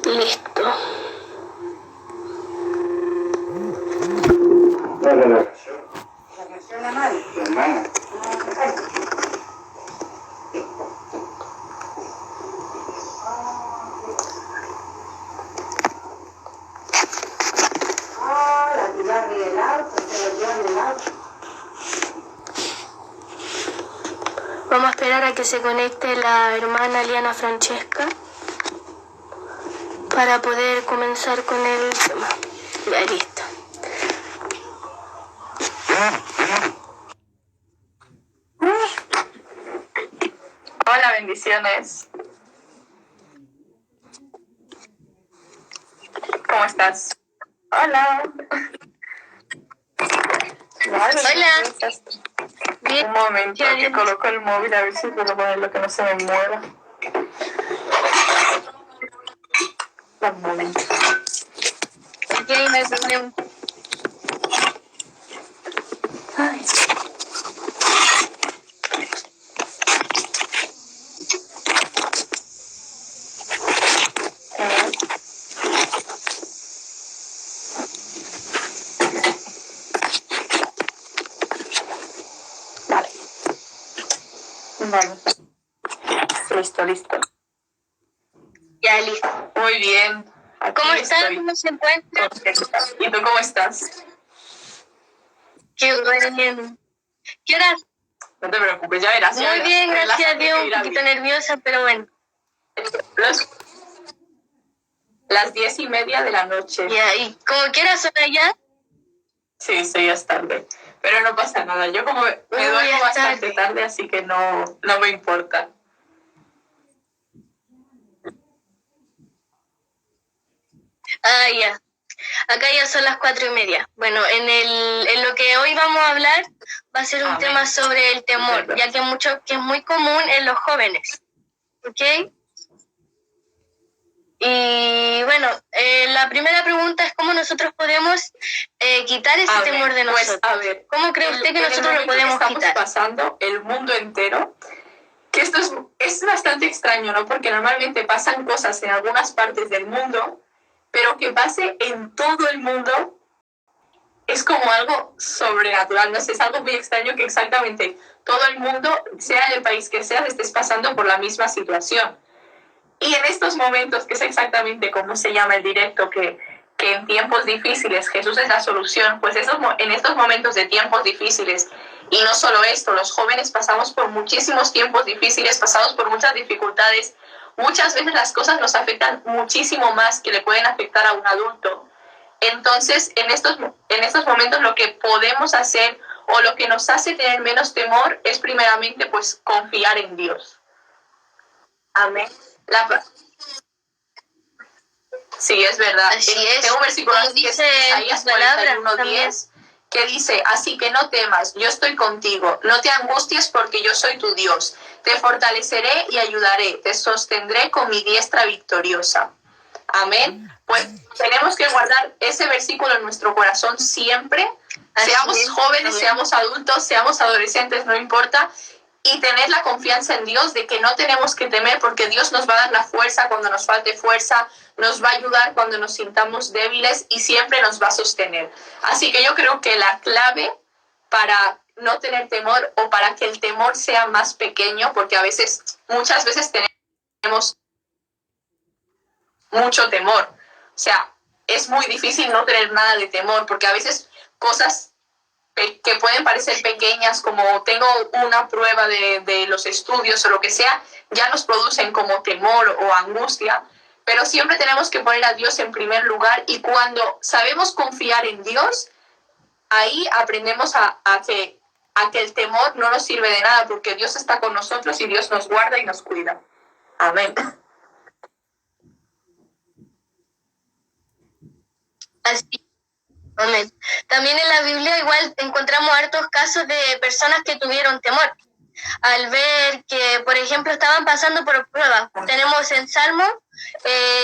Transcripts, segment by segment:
Listo. ¿Cuál es la canción? La canción de Mari. Tu hermana. La tiraron en el auto, se lo llevan en el auto. Vamos a esperar a que se conecte la hermana Liana Francesca para poder comenzar con el tema. Ya, listo. Hola, bendiciones. ¿Cómo estás? Hola. Hola. Bien. Un momento, que coloco el móvil a ver si puedo ponerlo que no se me mueva. Un momento. Aquí me problema. Ay. Vale. Listo. Ya, listo. Muy bien. Aquí ¿Cómo están? estoy. ¿Cómo se encuentran? ¿Y tú cómo estás? Qué bien. ¿Qué hora? No te preocupes, ya verás. Muy bien, gracias a Dios. Un poquito bien. nerviosa, pero bueno. Las 10:30 de la noche. Ya, ¿y como quieras son allá? Sí, ya es tarde. Pero no pasa nada. Yo como me duermo bastante tarde, así que no me importa. Ah, ya. Acá ya son las 4:30. Bueno, en lo que hoy vamos a hablar va a ser un tema sobre el temor, ya que es muy común en los jóvenes. ¿Ok? Y bueno, la primera pregunta es cómo nosotros podemos quitar ese temor de nosotros. Pues, a ver, ¿Cómo cree usted que nosotros lo podemos quitar? Estamos pasando el mundo entero, que esto es bastante extraño, ¿no? Porque normalmente pasan cosas en algunas partes del mundo, pero que pase en todo el mundo es como algo sobrenatural, no sé, es algo muy extraño que exactamente todo el mundo, sea en el país que sea, estés pasando por la misma situación. Y en estos momentos, que es exactamente como se llama el directo, que en tiempos difíciles Jesús es la solución, pues en estos momentos de tiempos difíciles, y no solo esto, los jóvenes pasamos por muchísimos tiempos difíciles, pasamos por muchas dificultades, muchas veces las cosas nos afectan muchísimo más que le pueden afectar a un adulto. Entonces, en estos momentos lo que podemos hacer o lo que nos hace tener menos temor es primeramente pues confiar en Dios. Amén. Sí, es verdad. Así es. Tengo un versículo Como que es dice Isaías palabra 41:10, que dice, así que no temas, yo estoy contigo, no te angusties porque yo soy tu Dios, te fortaleceré y ayudaré, te sostendré con mi diestra victoriosa. Amén. Pues tenemos que guardar ese versículo en nuestro corazón siempre, seamos jóvenes, seamos adultos, seamos adolescentes, no importa, y tener la confianza en Dios de que no tenemos que temer porque Dios nos va a dar la fuerza cuando nos falte fuerza, nos va a ayudar cuando nos sintamos débiles y siempre nos va a sostener. Así que yo creo que la clave no tener temor o para que el temor sea más pequeño, porque muchas veces tenemos mucho temor. O sea, es muy difícil no tener nada de temor, porque a veces cosas que pueden parecer pequeñas, como tengo una prueba de los estudios o lo que sea, ya nos producen como temor o angustia, pero siempre tenemos que poner a Dios en primer lugar y cuando sabemos confiar en Dios, ahí aprendemos a que el temor no nos sirve de nada porque Dios está con nosotros y Dios nos guarda y nos cuida. Amén. Así. Amén. También en la Biblia igual encontramos hartos casos de personas que tuvieron temor. al ver que, por ejemplo, estaban pasando por pruebas. Tenemos en Salmo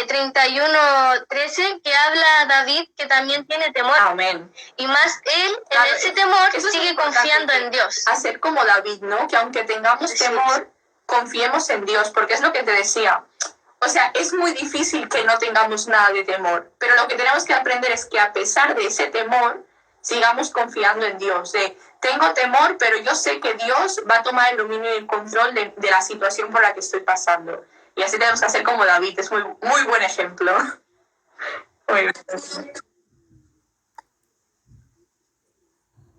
31:13 que habla David que también tiene temor. Amén. Y más él, Claro, en ese temor, eso es sigue importante, confiando en Dios. Hacer como David, ¿no? Que aunque tengamos Sí. temor, confiemos en Dios, porque es lo que te decía. O sea, es muy difícil que no tengamos nada de temor, pero lo que tenemos que aprender es que a pesar de ese temor, sigamos confiando en Dios. Tengo temor, pero yo sé que Dios va a tomar el dominio y el control de la situación por la que estoy pasando. Y así tenemos que hacer como David, es muy, muy buen ejemplo. Muy bien.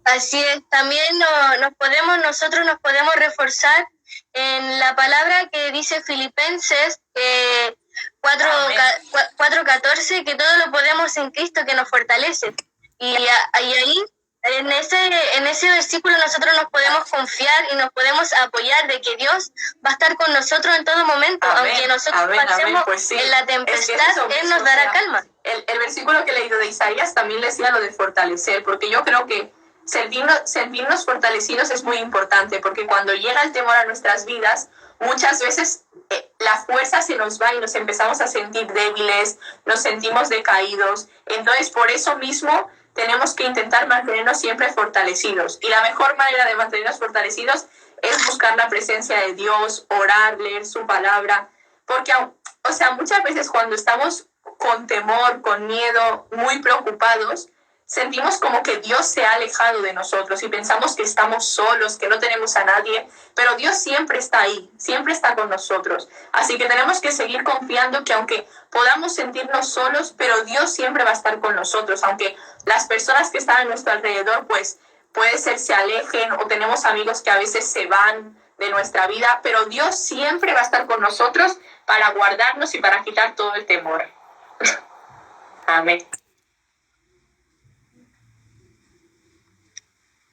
Así es, también nosotros nos podemos reforzar en la palabra que dice Filipenses 4:14, que todo lo podemos en Cristo que nos fortalece. Y ahí, en ese versículo nosotros nos podemos confiar y nos podemos apoyar de que Dios va a estar con nosotros en todo momento, aunque nosotros pasemos Pues sí, en la tempestad, Él nos dará calma. El versículo que he leído de Isaías también le decía lo de fortalecer, porque yo creo que sentirnos fortalecidos es muy importante, porque cuando llega el temor a nuestras vidas, muchas veces la fuerza se nos va y nos empezamos a sentir débiles, nos sentimos decaídos. Entonces, por eso mismo, tenemos que intentar mantenernos siempre fortalecidos. Y la mejor manera de mantenernos fortalecidos es buscar la presencia de Dios, orar, leer su palabra. Porque, o sea, muchas veces cuando estamos con temor, con miedo, muy preocupados, sentimos como que Dios se ha alejado de nosotros y pensamos que estamos solos, que no tenemos a nadie, pero Dios siempre está ahí, siempre está con nosotros. Así que tenemos que seguir confiando que aunque podamos sentirnos solos, pero Dios siempre va a estar con nosotros, aunque las personas que están a nuestro alrededor, pues puede ser se alejen o tenemos amigos que a veces se van de nuestra vida, pero Dios siempre va a estar con nosotros para guardarnos y para quitar todo el temor. Amén.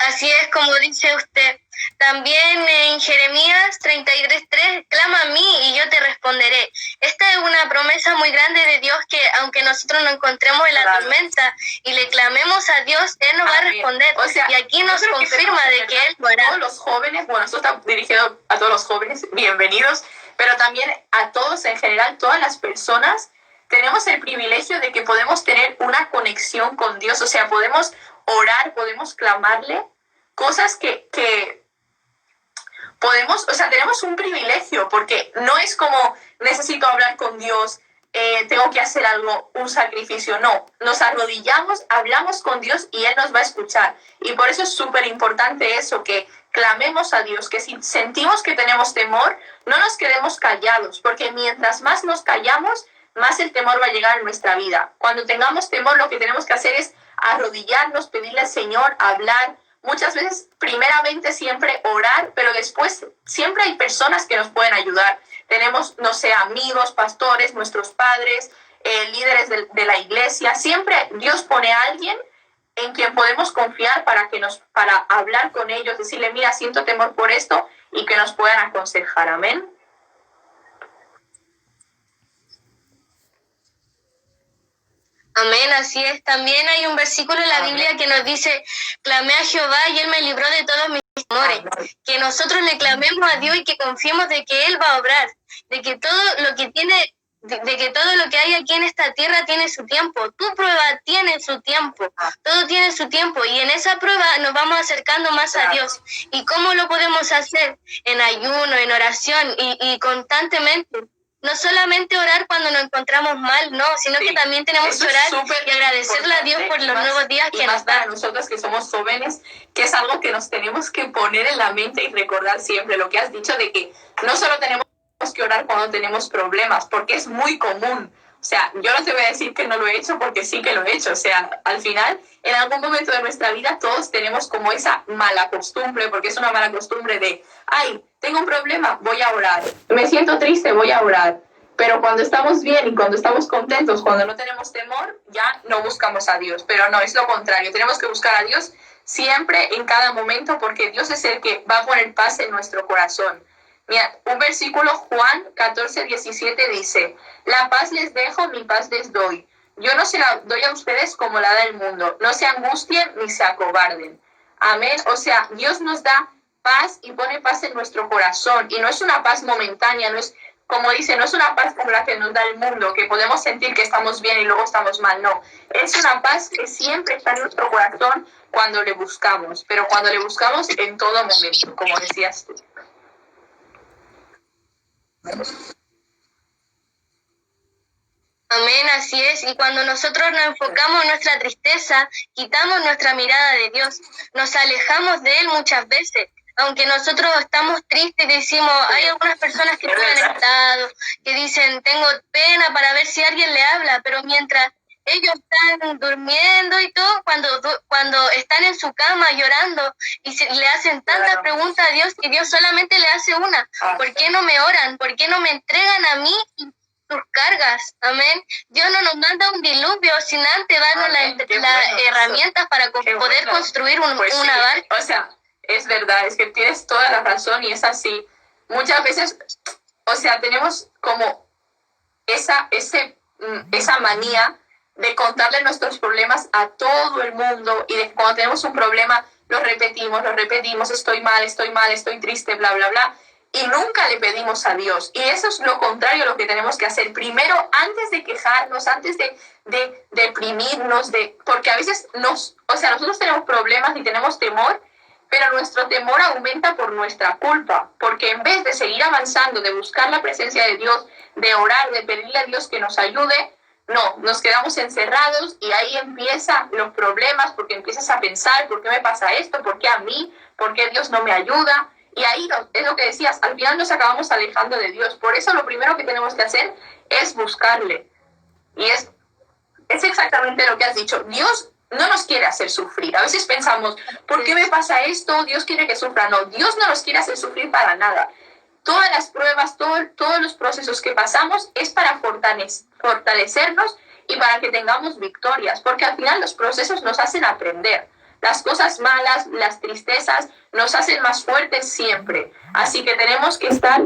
Así es como dice usted. También en Jeremías 33:3, clama a mí y yo te responderé. Esta es una promesa muy grande de Dios que aunque nosotros nos encontremos en la tormenta y le clamemos a Dios, Él nos va a responder. O sea, y aquí nos confirma de que Él lo hará. Todos los jóvenes, bueno, esto está dirigido a todos los jóvenes, bienvenidos, pero también a todos en general, todas las personas, tenemos el privilegio de que podemos tener una conexión con Dios, o sea, podemos orar, podemos clamarle, cosas que podemos, o sea, tenemos un privilegio, porque no es como necesito hablar con Dios, tengo que hacer algo, un sacrificio, no, nos arrodillamos, hablamos con Dios y Él nos va a escuchar, y por eso es súper importante eso, que clamemos a Dios, que si sentimos que tenemos temor, no nos quedemos callados, porque mientras más nos callamos, más el temor va a llegar a nuestra vida. Cuando tengamos temor, lo que tenemos que hacer es arrodillarnos, pedirle al Señor, hablar. Muchas veces, primeramente, siempre orar, pero después siempre hay personas que nos pueden ayudar. Tenemos, no sé, amigos, pastores, nuestros padres, líderes de la iglesia. Siempre Dios pone a alguien en quien podemos confiar para hablar con ellos, decirle, mira, siento temor por esto, y que nos puedan aconsejar. Amén. Amén, así es. También hay un versículo en la Biblia que nos dice, clamé a Jehová y Él me libró de todos mis temores. Que nosotros le clamemos a Dios y que confiemos de que Él va a obrar, de que todo lo que tiene, de que todo lo que hay aquí en esta tierra tiene su tiempo. Tu prueba tiene su tiempo, todo tiene su tiempo, y en esa prueba nos vamos acercando más a Dios. ¿Y cómo lo podemos hacer? En ayuno, en oración y constantemente. No solamente orar cuando nos encontramos mal, no, sino que también tenemos que orar y agradecerle a Dios por los nuevos días que nos da. Para nosotros que somos jóvenes, que es algo que nos tenemos que poner en la mente y recordar siempre lo que has dicho, de que no solo tenemos que orar cuando tenemos problemas, porque es muy común. O sea, yo no te voy a decir que no lo he hecho, porque sí que lo he hecho. O sea, al final, en algún momento de nuestra vida, todos tenemos como esa mala costumbre, porque es una mala costumbre de, ay, tengo un problema, voy a orar. Me siento triste, voy a orar. Pero cuando estamos bien y cuando estamos contentos, cuando no tenemos temor, ya no buscamos a Dios. Pero no, es lo contrario. Tenemos que buscar a Dios siempre, en cada momento, porque Dios es el que va a poner paz en nuestro corazón. Mira, un versículo, Juan 14:17 dice, la paz les dejo, mi paz les doy. Yo no se la doy a ustedes como la da el mundo. No se angustien ni se acobarden. Amén. O sea, Dios nos da paz y pone paz en nuestro corazón. Y no es una paz momentánea, no es, como dice, no es una paz como la que nos da el mundo, que podemos sentir que estamos bien y luego estamos mal. No, es una paz que siempre está en nuestro corazón cuando le buscamos, pero cuando le buscamos en todo momento, como decías tú. Amén, así es. Y cuando nosotros nos enfocamos en nuestra tristeza, quitamos nuestra mirada de Dios, nos alejamos de Él muchas veces. Aunque nosotros estamos tristes, decimos, hay algunas personas que están en estado, que dicen, tengo pena para ver si alguien le habla, pero mientras ellos están durmiendo y todo, cuando están en su cama llorando y le hacen tantas preguntas a Dios, y Dios solamente le hace una: ¿por qué no me oran? ¿Por qué no me entregan a mí sus cargas? Amén. Dios no nos manda un diluvio sin antes darnos las herramientas para poder construir una barca. O sea, es verdad, es que tienes toda la razón y es así. Muchas veces, o sea, tenemos como esa manía de contarle nuestros problemas a todo el mundo, y de que cuando tenemos un problema lo repetimos, estoy mal, estoy triste, bla, bla, bla, y nunca le pedimos a Dios. Y eso es lo contrario a lo que tenemos que hacer. Primero, antes de quejarnos, antes de deprimirnos, porque a veces nosotros tenemos problemas y tenemos temor, pero nuestro temor aumenta por nuestra culpa, porque en vez de seguir avanzando, de buscar la presencia de Dios, de orar, de pedirle a Dios que nos ayude, no, nos quedamos encerrados y ahí empiezan los problemas, porque empiezas a pensar, ¿por qué me pasa esto? ¿Por qué a mí? ¿Por qué Dios no me ayuda? Y ahí es lo que decías, al final nos acabamos alejando de Dios. Por eso lo primero que tenemos que hacer es buscarle. Y es exactamente lo que has dicho. Dios no nos quiere hacer sufrir. A veces pensamos, ¿por qué me pasa esto? Dios quiere que sufra. No, Dios no nos quiere hacer sufrir para nada. Todas las pruebas, todos los procesos que pasamos es para fortalecernos y para que tengamos victorias, porque al final los procesos nos hacen aprender. Las cosas malas, las tristezas, nos hacen más fuertes siempre. Así que tenemos que estar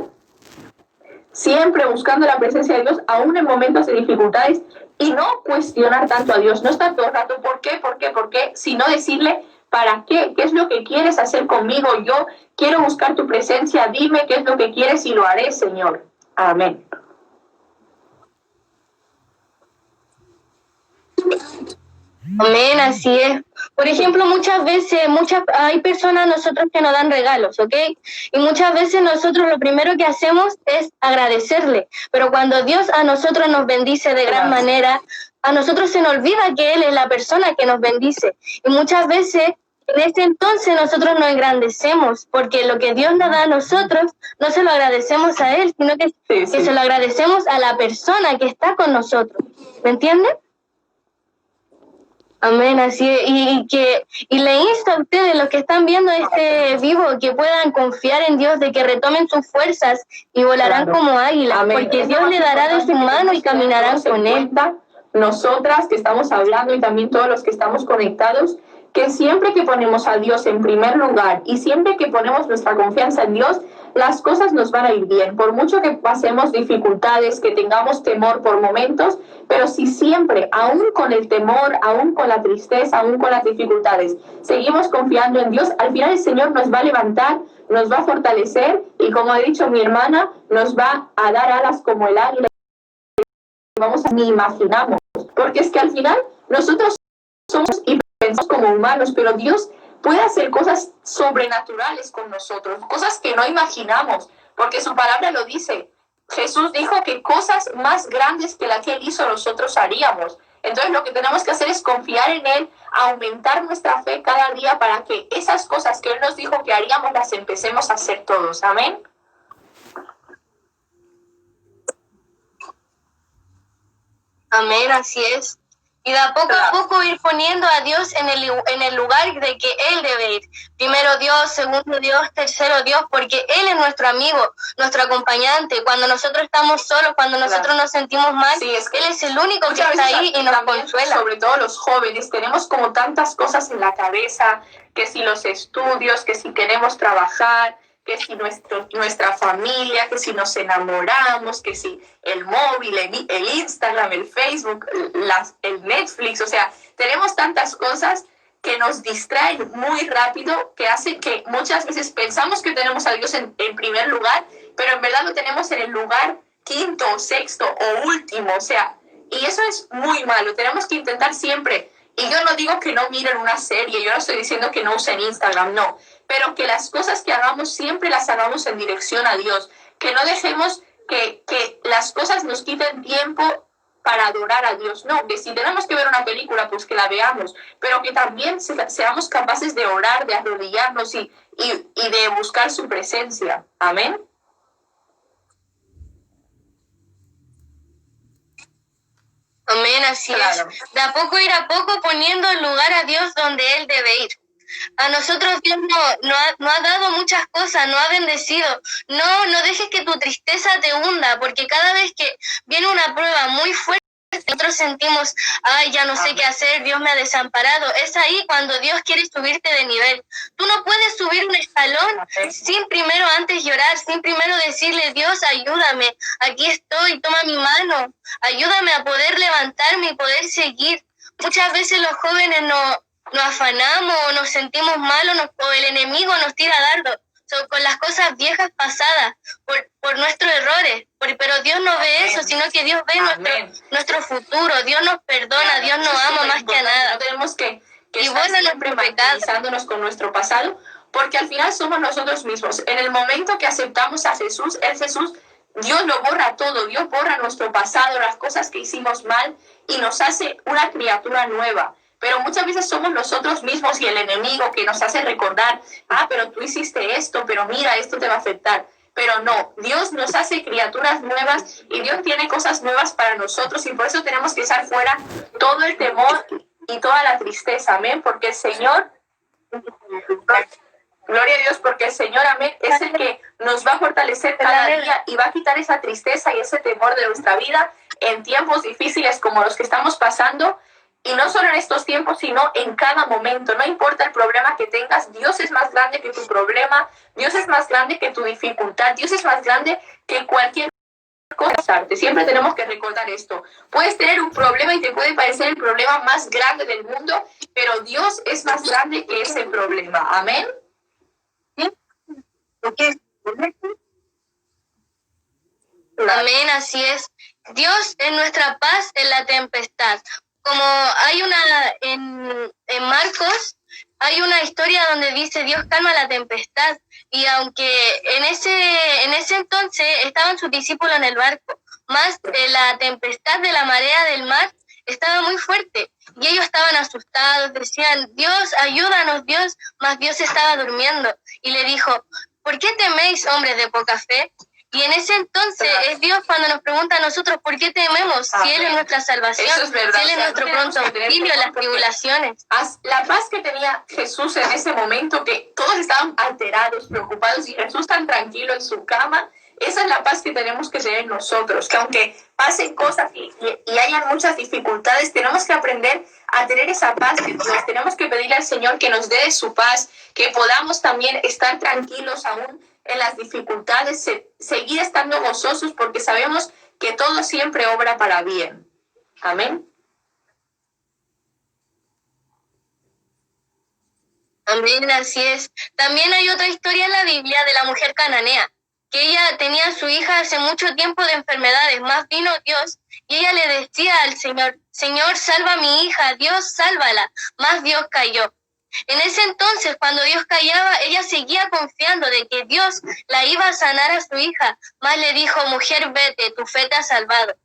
siempre buscando la presencia de Dios, aún en momentos de dificultades, y no cuestionar tanto a Dios, no estar todo el rato, ¿por qué? Sino decirle, ¿para qué? ¿Qué es lo que quieres hacer conmigo? Yo quiero buscar tu presencia, dime qué es lo que quieres y lo haré, Señor. Amén. Amén, así es. Por ejemplo, muchas veces hay personas nosotros que nos dan regalos, ¿ok? Y muchas veces nosotros lo primero que hacemos es agradecerle. Pero cuando Dios a nosotros nos bendice de gran manera, a nosotros se nos olvida que Él es la persona que nos bendice. Y muchas veces en ese entonces nosotros nos engrandecemos, porque lo que Dios nos da a nosotros no se lo agradecemos a Él, sino que se lo agradecemos a la persona que está con nosotros. ¿Me entienden? Amén, así es. Y le insto a ustedes, los que están viendo este vivo, que puedan confiar en Dios, de que retomen sus fuerzas y volarán como águilas, porque Dios le dará de su mano y caminarán con Él. Nosotras que estamos hablando y también todos los que estamos conectados, que siempre que ponemos a Dios en primer lugar y siempre que ponemos nuestra confianza en Dios, las cosas nos van a ir bien. Por mucho que pasemos dificultades, que tengamos temor por momentos, pero si siempre, aún con el temor, aún con la tristeza, aún con las dificultades, seguimos confiando en Dios, al final el Señor nos va a levantar, nos va a fortalecer y, como ha dicho mi hermana, nos va a dar alas como el águila. Ni imaginamos, porque es que al final nosotros somos y pensamos como humanos, pero Dios puede hacer cosas sobrenaturales con nosotros, cosas que no imaginamos, porque su palabra lo dice. Jesús dijo que cosas más grandes que las que Él hizo nosotros haríamos. Entonces lo que tenemos que hacer es confiar en Él, aumentar nuestra fe cada día para que esas cosas que Él nos dijo que haríamos las empecemos a hacer todos. Amén. Amén, así es. Y de a poco ir poniendo a Dios en el lugar de que Él debe ir. Primero Dios, segundo Dios, tercero Dios, porque Él es nuestro amigo, nuestro acompañante. Cuando nosotros estamos solos, cuando nosotros nos sentimos mal, Él es el único que está ahí y nos consuela. Sobre todo los jóvenes, tenemos como tantas cosas en la cabeza, que si los estudios, que si queremos trabajar, que si nuestra familia, que si nos enamoramos, que si el móvil, el Instagram, el Facebook, el Netflix, o sea, tenemos tantas cosas que nos distraen muy rápido, que hace que muchas veces pensamos que tenemos a Dios en primer lugar, pero en verdad lo tenemos en el lugar quinto, sexto o último, o sea, y eso es muy malo. Tenemos que intentar siempre, y yo no digo que no miren una serie, yo no estoy diciendo que no usen Instagram, no, pero que las cosas que hagamos siempre las hagamos en dirección a Dios, que no dejemos que las cosas nos quiten tiempo para adorar a Dios. No, que si tenemos que ver una película, pues que la veamos, pero que también seamos capaces de orar, de arrodillarnos y de buscar su presencia. Amén. Amén, así Claro. es. De a poco ir a poco poniendo en lugar a Dios donde Él debe ir. A nosotros Dios no ha dado muchas cosas, no ha bendecido. No dejes que tu tristeza te hunda, porque cada vez que viene una prueba muy fuerte, nosotros sentimos, ay, ya no sé qué hacer, Dios me ha desamparado. Es ahí cuando Dios quiere subirte de nivel. Tú no puedes subir un escalón sin primero antes llorar, sin primero decirle, Dios, ayúdame, aquí estoy, toma mi mano, ayúdame a poder levantarme y poder seguir. Muchas veces los jóvenes nos afanamos o nos sentimos malos o el enemigo nos tira dardos con las cosas viejas pasadas por nuestros errores, pero Dios no ve eso, sino que Dios ve nuestro futuro. Dios nos perdona, Dios nos ama más que a nada. No tenemos que y estar bueno, siempre martirizándonos con nuestro pasado, porque al final somos nosotros mismos. En el momento que aceptamos a Jesús, Dios lo borra todo, Dios borra nuestro pasado, las cosas que hicimos mal y nos hace una criatura nueva. Pero muchas veces somos nosotros mismos y el enemigo que nos hace recordar, pero tú hiciste esto, pero mira, esto te va a afectar. Pero no, Dios nos hace criaturas nuevas y Dios tiene cosas nuevas para nosotros y por eso tenemos que echar fuera todo el temor y toda la tristeza, amén, porque el Señor, gloria a Dios, porque el Señor, amén, es el que nos va a fortalecer cada día y va a quitar esa tristeza y ese temor de nuestra vida en tiempos difíciles como los que estamos pasando. Y no solo en estos tiempos, sino en cada momento. No importa el problema que tengas, Dios es más grande que tu problema, Dios es más grande que tu dificultad, Dios es más grande que cualquier cosa. Siempre tenemos que recordar esto. Puedes tener un problema y te puede parecer el problema más grande del mundo, pero Dios es más grande que ese problema. Amén. Amén, así es. Dios es nuestra paz en la tempestad. Como hay en Marcos, hay una historia donde dice Dios calma la tempestad, y aunque en ese entonces estaban sus discípulos en el barco, más la tempestad de la marea del mar estaba muy fuerte, y ellos estaban asustados, decían, Dios, ayúdanos, Dios, mas Dios estaba durmiendo, y le dijo, ¿por qué teméis, hombres de poca fe? Y en ese entonces es Dios cuando nos pregunta a nosotros por qué tememos, si Él es nuestra salvación, Eso es verdad. si Él es nuestro pronto auxilio en las tribulaciones. La paz que tenía Jesús en ese momento, que todos estaban alterados, preocupados, y Jesús tan tranquilo en su cama, esa es la paz que tenemos que tener nosotros, que aunque pasen cosas y hayan muchas dificultades, tenemos que aprender a tener esa paz de Dios. Tenemos que pedirle al Señor que nos dé su paz, que podamos también estar tranquilos aún en las dificultades, seguir estando gozosos, porque sabemos que todo siempre obra para bien. Amén. Amén, así es. También hay otra historia en la Biblia de la mujer cananea, que ella tenía a su hija hace mucho tiempo de enfermedades, más vino Dios, y ella le decía al Señor, Señor, salva a mi hija, Dios, sálvala, más Dios cayó. En ese entonces, cuando Dios callaba, ella seguía confiando de que Dios la iba a sanar a su hija, más le dijo, mujer, vete, tu fe te ha salvado.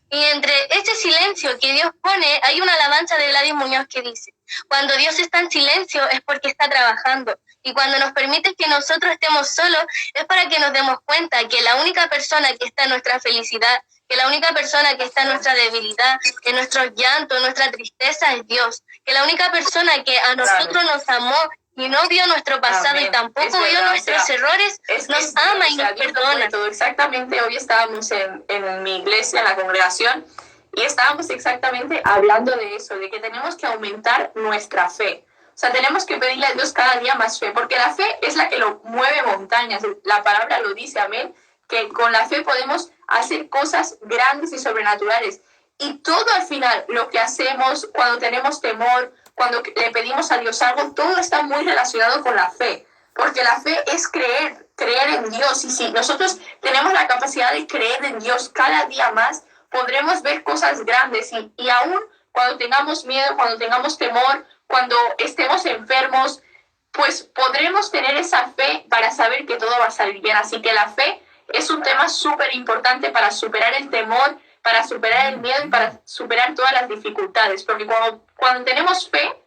Y entre este silencio que Dios pone, hay una alabanza de Gladys Muñoz que dice, cuando Dios está en silencio es porque está trabajando, y cuando nos permite que nosotros estemos solos es para que nos demos cuenta que la única persona que está en nuestra felicidad, que la única persona que está en nuestra debilidad, en nuestros llantos, en nuestra tristeza es Dios, que la única persona que a nosotros nos amó y no vio nuestro pasado y tampoco vio nuestros errores, nos ama y nos perdona. Todo. Exactamente, hoy estábamos en mi iglesia, en la congregación, y estábamos exactamente hablando de eso, de que tenemos que aumentar nuestra fe. O sea, tenemos que pedirle a Dios cada día más fe, porque la fe es la que lo mueve montañas. La palabra lo dice, amén, que con la fe podemos hacer cosas grandes y sobrenaturales. Y todo al final, lo que hacemos cuando tenemos temor, cuando le pedimos a Dios algo, todo está muy relacionado con la fe, porque la fe es creer en Dios, y si nosotros tenemos la capacidad de creer en Dios cada día más, podremos ver cosas grandes, y aún cuando tengamos miedo, cuando tengamos temor, cuando estemos enfermos, pues podremos tener esa fe para saber que todo va a salir bien. Así que la fe es un tema súper importante para superar el temor, para superar el miedo y para superar todas las dificultades. Porque cuando tenemos fe,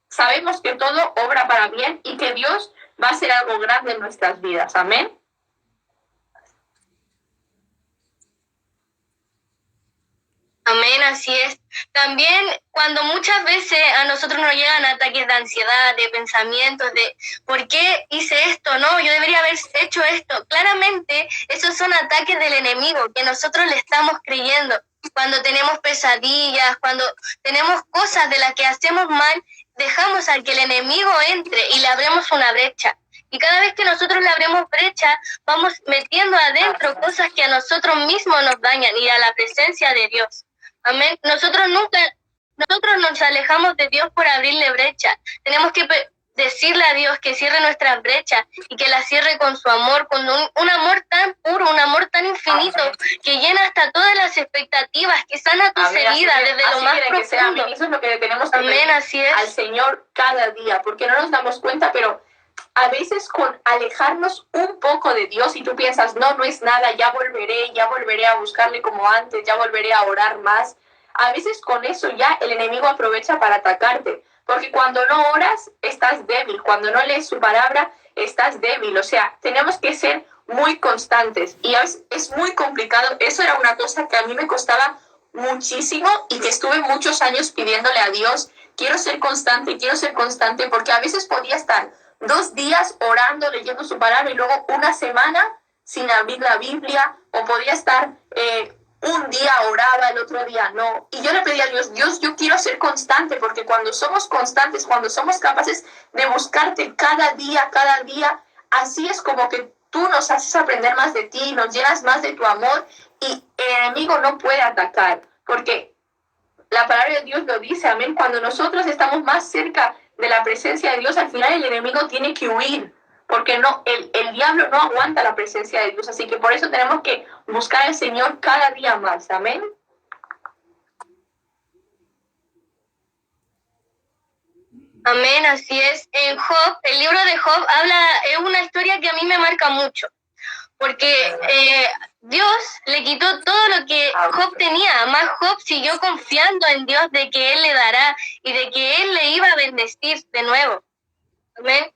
sabemos que todo obra para bien y que Dios va a hacer algo grande en nuestras vidas. Amén. Amén, así es. También cuando muchas veces a nosotros nos llegan ataques de ansiedad, de pensamientos, de ¿por qué hice esto? No, yo debería haber hecho esto. Claramente esos son ataques del enemigo que nosotros le estamos creyendo. Cuando tenemos pesadillas, cuando tenemos cosas de las que hacemos mal, dejamos a que el enemigo entre y le abrimos una brecha. Y cada vez que nosotros le abrimos brecha, vamos metiendo adentro cosas que a nosotros mismos nos dañan y a la presencia de Dios. Amén. Nosotros nos alejamos de Dios por abrirle brecha. Tenemos que decirle a Dios que cierre nuestras brechas y que las cierre con su amor, con un amor tan puro, un amor tan infinito, que llena hasta todas las expectativas, que sana tus heridas desde lo más profundo. Eso es lo que tenemos que pedir al Señor cada día, porque no nos damos cuenta, pero a veces con alejarnos un poco de Dios y tú piensas, no es nada, ya volveré a buscarle como antes, ya volveré a orar más. A veces con eso ya el enemigo aprovecha para atacarte, porque cuando no oras estás débil, cuando no lees su palabra estás débil. O sea, tenemos que ser muy constantes y es muy complicado. Eso era una cosa que a mí me costaba muchísimo y que estuve muchos años pidiéndole a Dios, quiero ser constante, porque a veces podía estar 2 días orando, leyendo su palabra y luego una semana sin abrir la Biblia, o podía estar un día oraba, el otro día no. Y yo le pedí a Dios, yo quiero ser constante, porque cuando somos constantes, cuando somos capaces de buscarte cada día, así es como que tú nos haces aprender más de ti, nos llenas más de tu amor y el enemigo no puede atacar, porque la palabra de Dios lo dice, amén. Cuando nosotros estamos más cerca de la presencia de Dios, al final el enemigo tiene que huir, porque el diablo no aguanta la presencia de Dios. Así que por eso tenemos que buscar al Señor cada día más, amén. Amén, así es. En Job, el libro de Job es una historia que a mí me marca mucho, porque Dios le quitó todo lo que Job tenía, más Job siguió confiando en Dios de que Él le dará y de que Él le iba a bendecir de nuevo. Amén.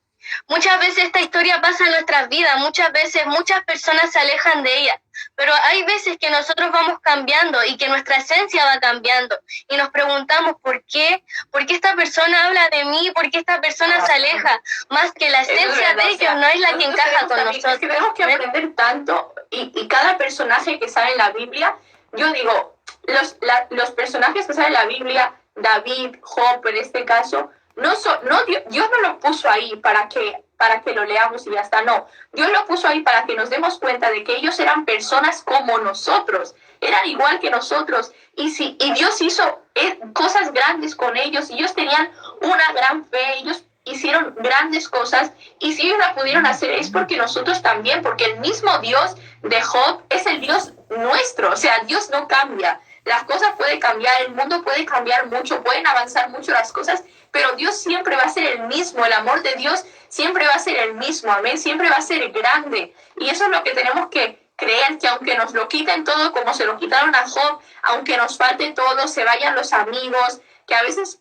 Muchas veces esta historia pasa en nuestras vidas, muchas veces muchas personas se alejan de ella, pero hay veces que nosotros vamos cambiando y que nuestra esencia va cambiando y nos preguntamos ¿por qué esta persona habla de mí? ¿Por qué esta persona se aleja? Más que la esencia de ellos no es la que encaja con nosotros. Es que tenemos que aprender tanto y cada personaje que sale en la Biblia, yo digo, los personajes que salen en la Biblia, David, Job en este caso, Dios no lo puso ahí para que lo leamos y ya está, no. Dios lo puso ahí para que nos demos cuenta de que ellos eran personas como nosotros, eran igual que nosotros, y Dios hizo cosas grandes con ellos, y ellos tenían una gran fe, ellos hicieron grandes cosas, y si ellos la pudieron hacer es porque nosotros también, porque el mismo Dios de Job es el Dios nuestro. O sea, Dios no cambia. Las cosas pueden cambiar, el mundo puede cambiar mucho, pueden avanzar mucho las cosas, pero Dios siempre va a ser el mismo, el amor de Dios siempre va a ser el mismo, amén, siempre va a ser grande. Y eso es lo que tenemos que creer, que aunque nos lo quiten todo como se lo quitaron a Job, aunque nos falte todo, se vayan los amigos, que a veces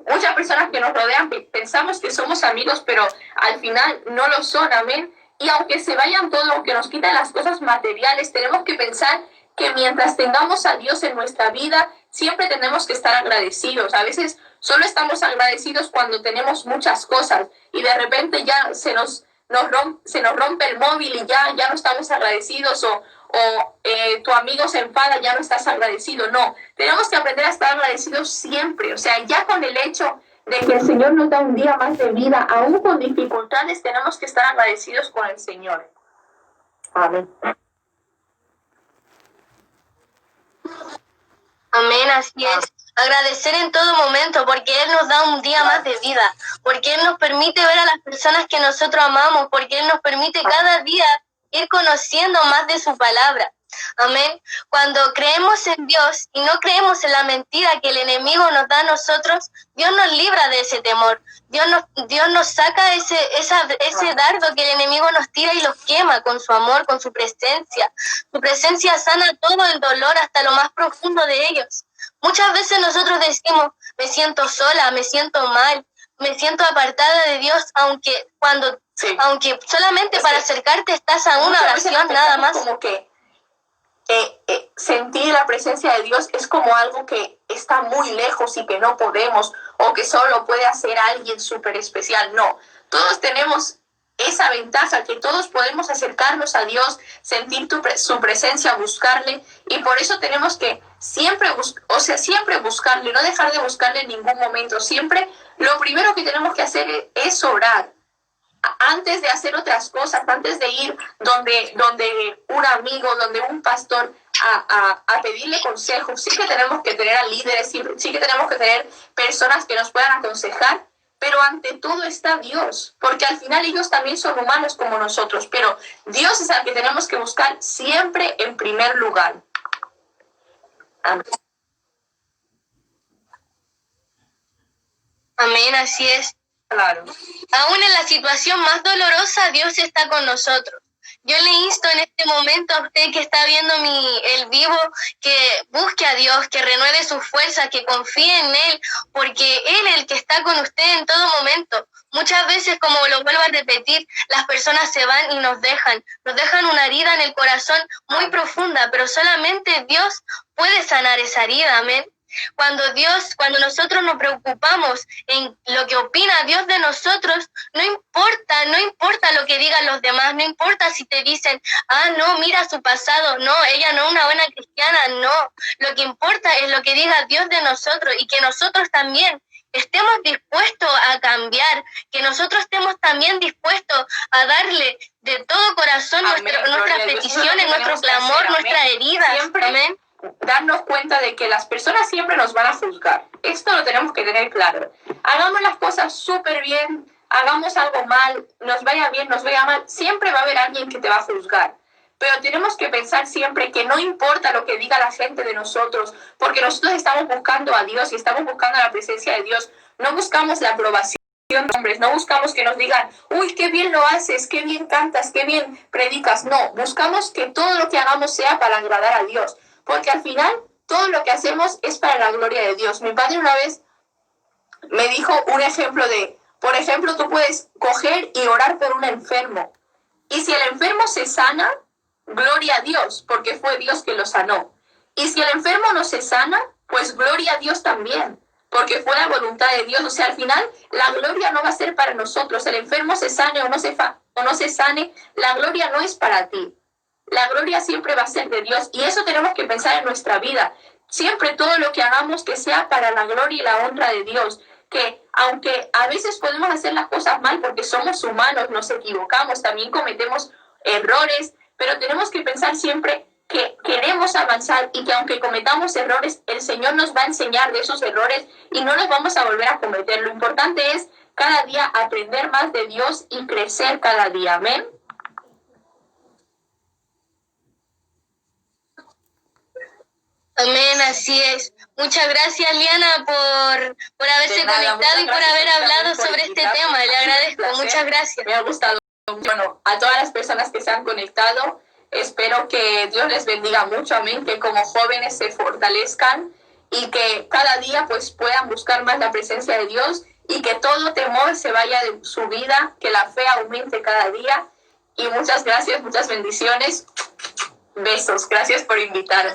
muchas personas que nos rodean pensamos que somos amigos, pero al final no lo son, amén. Y aunque se vayan todo, aunque nos quiten las cosas materiales, tenemos que pensar que mientras tengamos a Dios en nuestra vida, siempre tenemos que estar agradecidos. A veces solo estamos agradecidos cuando tenemos muchas cosas y de repente ya se nos rompe el móvil y ya no estamos agradecidos, o tu amigo se enfada, ya no estás agradecido. No, tenemos que aprender a estar agradecidos siempre. O sea, ya con el hecho de que el Señor nos da un día más de vida, aún con dificultades, tenemos que estar agradecidos con el Señor. Amén. Amén, así es. Agradecer en todo momento porque Él nos da un día más de vida, porque Él nos permite ver a las personas que nosotros amamos, porque Él nos permite cada día ir conociendo más de su palabra. Amén. Cuando creemos en Dios y no creemos en la mentira que el enemigo nos da a nosotros, Dios nos libra de ese temor. Dios nos saca ese dardo que el enemigo nos tira y los quema con su amor, con su presencia. Su presencia sana todo el dolor hasta lo más profundo de ellos. Muchas veces nosotros decimos, me siento sola, me siento mal, me siento apartada de Dios, aunque solamente para acercarte estás a una oración nada más. Como que sentir la presencia de Dios es como algo que está muy lejos y que no podemos, o que solo puede hacer alguien súper especial. No, todos tenemos esa ventaja, que todos podemos acercarnos a Dios, sentir su presencia, buscarle, y por eso tenemos que siempre buscarle, no dejar de buscarle en ningún momento. Siempre lo primero que tenemos que hacer es orar. Antes de hacer otras cosas, antes de ir donde un amigo, donde un pastor a pedirle consejos, sí que tenemos que tener a líderes, sí que tenemos que tener personas que nos puedan aconsejar, pero ante todo está Dios, porque al final ellos también son humanos como nosotros, pero Dios es al que tenemos que buscar siempre en primer lugar. Amén. Amén, así es. Claro. Aún en la situación más dolorosa, Dios está con nosotros. Yo le insto en este momento a usted que está viendo el vivo, que busque a Dios, que renueve sus fuerzas, que confíe en Él, porque Él es el que está con usted en todo momento. Muchas veces, como lo vuelvo a repetir, las personas se van y nos dejan una herida en el corazón muy profunda, pero solamente Dios puede sanar esa herida, amén. Cuando nosotros nos preocupamos en lo que opina Dios de nosotros, no importa lo que digan los demás, no importa si te dicen, no, mira su pasado, no, ella no es una buena cristiana, no. Lo que importa es lo que diga Dios de nosotros, y que nosotros también estemos dispuestos a cambiar, que nosotros estemos también dispuestos a darle de todo corazón nuestras peticiones, nuestro clamor, nuestras heridas. Amén. Darnos cuenta de que las personas siempre nos van a juzgar. Esto lo tenemos que tener claro. Hagamos las cosas súper bien, hagamos algo mal, nos vaya bien, nos vaya mal, siempre va a haber alguien que te va a juzgar. Pero tenemos que pensar siempre que no importa lo que diga la gente de nosotros, porque nosotros estamos buscando a Dios y estamos buscando la presencia de Dios. No buscamos la aprobación de hombres, no buscamos que nos digan, uy, qué bien lo haces, qué bien cantas, qué bien predicas. No, buscamos que todo lo que hagamos sea para agradar a Dios. Porque al final, todo lo que hacemos es para la gloria de Dios. Mi padre una vez me dijo un ejemplo por ejemplo, tú puedes coger y orar por un enfermo. Y si el enfermo se sana, gloria a Dios, porque fue Dios que lo sanó. Y si el enfermo no se sana, pues gloria a Dios también, porque fue la voluntad de Dios. O sea, al final, la gloria no va a ser para nosotros. El enfermo se sane o no se sane, la gloria no es para ti. La gloria siempre va a ser de Dios, y eso tenemos que pensar en nuestra vida. Siempre todo lo que hagamos que sea para la gloria y la honra de Dios. Que aunque a veces podemos hacer las cosas mal porque somos humanos, nos equivocamos, también cometemos errores, pero tenemos que pensar siempre que queremos avanzar y que aunque cometamos errores, el Señor nos va a enseñar de esos errores y no los vamos a volver a cometer. Lo importante es cada día aprender más de Dios y crecer cada día. Amén. Amén, así es. Muchas gracias, Liana, por haberse conectado y por haber hablado sobre este tema. Le agradezco, muchas gracias. Me ha gustado. Bueno, a todas las personas que se han conectado, espero que Dios les bendiga mucho, amén, que como jóvenes se fortalezcan y que cada día pues puedan buscar más la presencia de Dios y que todo temor se vaya de su vida, que la fe aumente cada día. Y muchas gracias, muchas bendiciones. Besos. Gracias por invitarme.